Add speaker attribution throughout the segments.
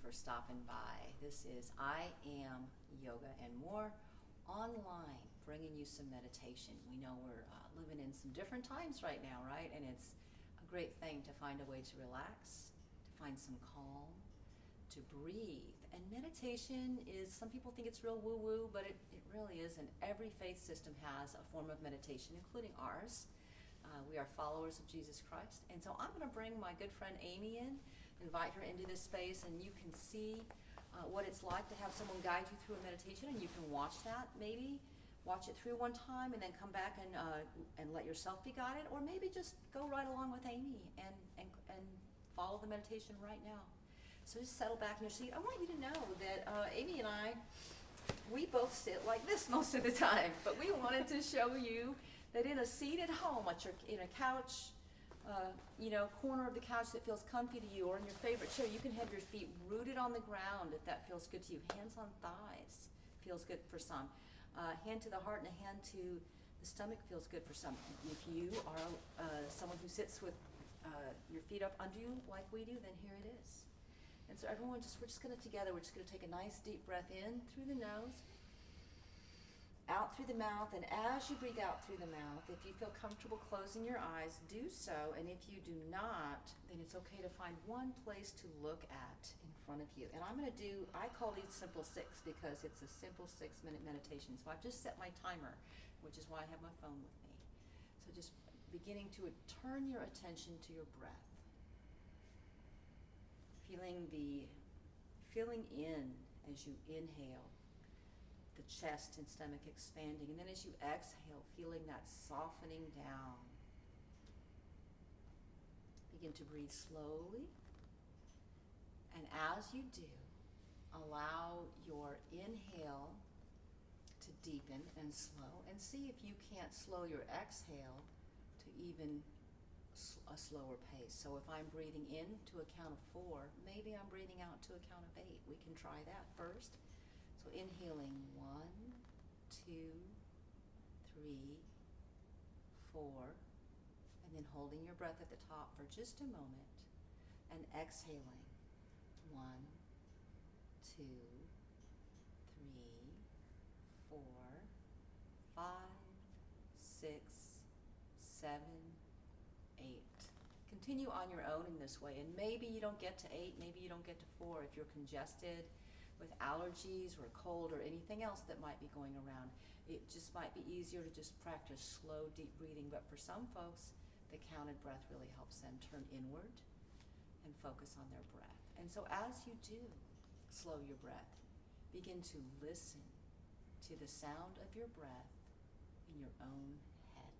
Speaker 1: for stopping by. This is I Am Yoga and More online, bringing you some meditation. We know we're living in some different times right now, right? And it's a great thing to find a way to relax, to find some calm, to breathe. And meditation is, some people think it's real woo-woo, but it really isn't. Every faith system has a form of meditation, including ours. We are followers of Jesus Christ. And so I'm going to bring my good friend Amy in, invite her into this space, and you can see what it's like to have someone guide you through a meditation, and you can watch that maybe. Watch it through one time and then come back and let yourself be guided, or maybe just go right along with Amy and follow the meditation right now. So just settle back in your seat. I want you to know that Amy and I, we both sit like this most of the time, but we wanted to show you that in a seat at home, in a couch, corner of the couch that feels comfy to you, or in your favorite chair, you can have your feet rooted on the ground if that feels good to you. Hands on thighs feels good for some. Hand to the heart and a hand to the stomach feels good for some. If you are someone who sits with your feet up under you like we do, then here it is. And so everyone, we're just going to take a nice deep breath in through the nose, out through the mouth, and as you breathe out through the mouth, if you feel comfortable closing your eyes, do so, and if you do not, then it's okay to find one place to look at in front of you. And I call these simple 6 because it's a simple 6-minute meditation. So I've just set my timer, which is why I have my phone with me. So just beginning to turn your attention to your breath. Feeling in as you inhale, the chest and stomach expanding, and then as you exhale, feeling that softening down. Begin to breathe slowly, and as you do, allow your inhale to deepen and slow, and see if you can't slow your exhale to even a slower pace. So if I'm breathing in to a count of 4, maybe I'm breathing out to a count of 8. We can try that first. So inhaling 1, 2, 3, 4, and then holding your breath at the top for just a moment, and exhaling 1, 2, 3, 4, 5, 6, 7, 8. Continue on your own in this way, and maybe you don't get to 8, maybe you don't get to 4 if you're congested with allergies or a cold or anything else that might be going around. It just might be easier to just practice slow, deep breathing, but for some folks, the counted breath really helps them turn inward and focus on their breath. And so as you do slow your breath, begin to listen to the sound of your breath in your own head.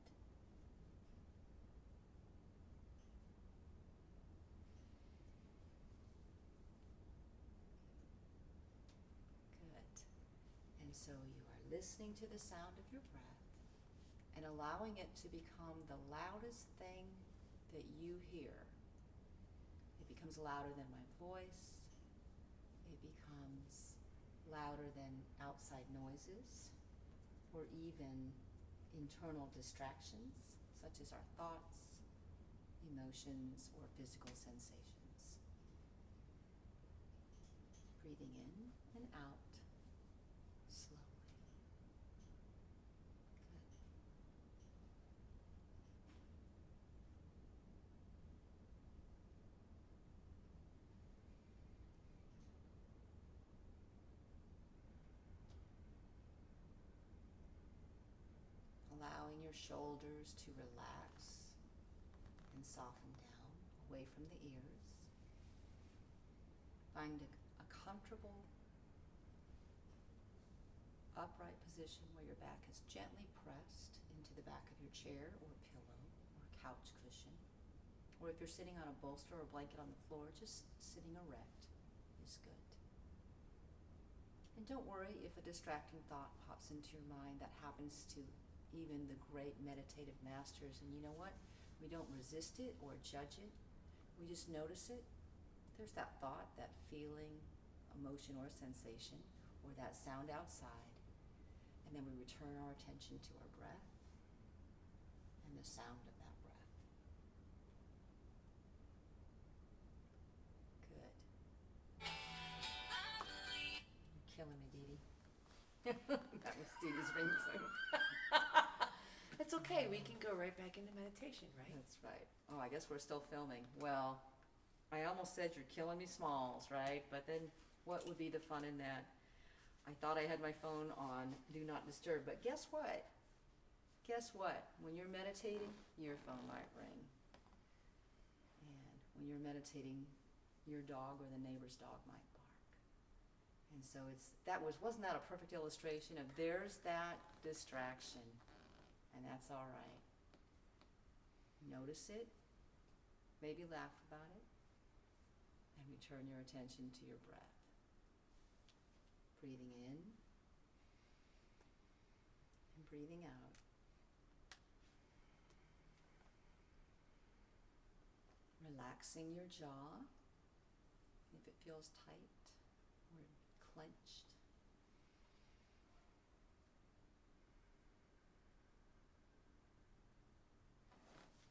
Speaker 1: Good. And so you are listening to the sound of your breath and allowing it to become the loudest thing that you hear. It becomes louder than my voice. It becomes louder than outside noises, or even internal distractions, such as our thoughts, emotions, or physical sensations. Breathing in and out slowly. Good. Allowing your shoulders to relax and soften down away from the ears. Find a comfortable upright position where your back is gently pressed into the back of your chair or pillow or couch cushion. Or if you're sitting on a bolster or blanket on the floor, just sitting erect is good. And don't worry if a distracting thought pops into your mind. That happens to even the great meditative masters. And you know what? We don't resist it or judge it. We just notice it. There's that thought, that feeling, emotion, or sensation, or that sound outside. And then we return our attention to our breath and the sound of that breath. Good. That mysterious ring tone.
Speaker 2: It's okay. We can go right back into meditation, right?
Speaker 1: That's right. Oh, I guess we're still filming. Well, I almost said you're killing me, Smalls, right? But then what would be the fun in that? I thought I had my phone on Do Not Disturb, but guess what? Guess what? When you're meditating, your phone might ring. And when you're meditating, your dog or the neighbor's dog might bark. And so wasn't that a perfect illustration of there's that distraction, and that's all right. Notice it, maybe laugh about it, and return your attention to your breath. Breathing in and breathing out. Relaxing your jaw if it feels tight or clenched.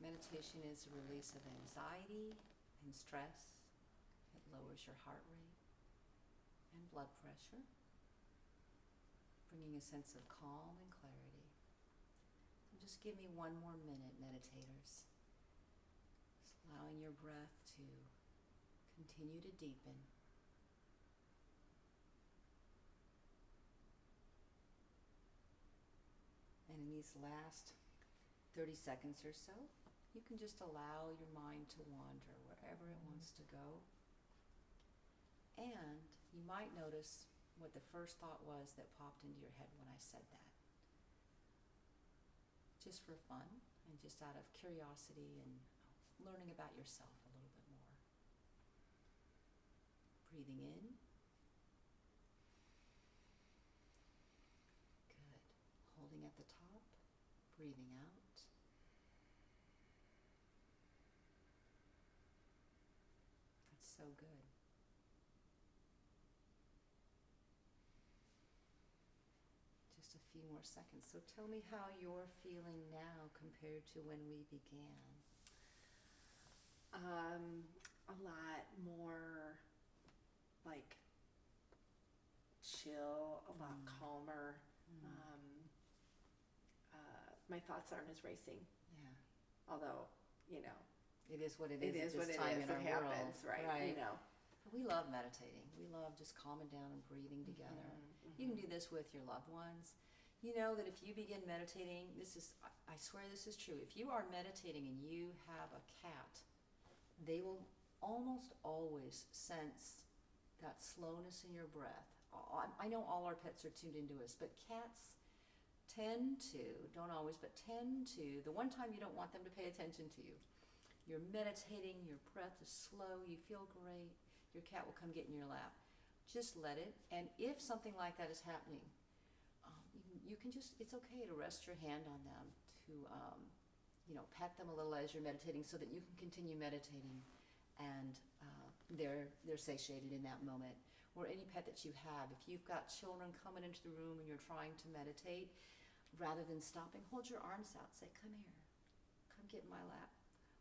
Speaker 1: Meditation is a release of anxiety and stress. It lowers your heart rate and blood pressure, bringing a sense of calm and clarity. So just give me one more minute, meditators. Just allowing your breath to continue to deepen. And in these last 30 seconds or so, you can just allow your mind to wander wherever it wants to go. And you might notice what the first thought was that popped into your head when I said that. Just for fun and just out of curiosity and learning about yourself a little bit more. Breathing in. Good. Holding at the top, breathing out. That's so good. Just a few more seconds. So tell me how you're feeling now compared to when we began.
Speaker 2: A lot more like chill, a lot calmer. My thoughts aren't as racing.
Speaker 1: Yeah.
Speaker 2: Although,
Speaker 1: It is what it is.
Speaker 2: it is
Speaker 1: at
Speaker 2: what
Speaker 1: this
Speaker 2: it
Speaker 1: time
Speaker 2: is.
Speaker 1: in our
Speaker 2: It happens,
Speaker 1: world.
Speaker 2: right?
Speaker 1: But we love meditating. We love just calming down and breathing together. You can do this with your loved ones. You know that if you begin meditating, I swear this is true. If you are meditating and you have a cat, they will almost always sense that slowness in your breath. I know all our pets are tuned into us, but cats tend to, don't always, but tend to, the one time you don't want them to pay attention to you, you're meditating, your breath is slow, you feel great, your cat will come get in your lap. Just let it, and if something like that is happening, you can just, it's okay to rest your hand on them, to pat them a little as you're meditating so that you can continue meditating, and they're satiated in that moment. Or any pet that you have, if you've got children coming into the room and you're trying to meditate, rather than stopping, hold your arms out, say, come here, come get in my lap.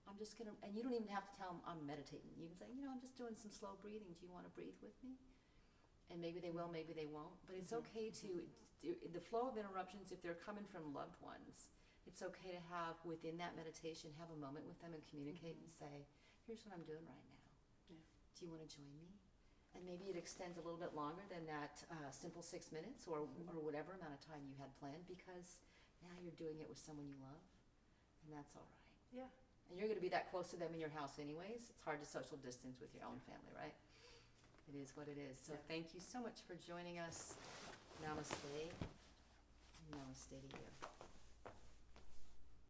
Speaker 1: I'm just gonna, and you don't even have to tell them I'm meditating. You can say, I'm just doing some slow breathing. Do you want to breathe with me? And maybe they will, maybe they won't. But it's okay to, the flow of interruptions, if they're coming from loved ones, it's okay to have, within that meditation, have a moment with them and communicate and say, here's what I'm doing right now.
Speaker 2: Yeah.
Speaker 1: Do you want to join me? And maybe it extends a little bit longer than that simple 6 minutes or whatever amount of time you had planned, because now you're doing it with someone you love, and that's all right.
Speaker 2: Yeah.
Speaker 1: And you're going to be that close to them in your house anyways. It's hard to social distance with your own family, right? It is what it is. So thank you so much for joining us. Namaste. Namaste to you.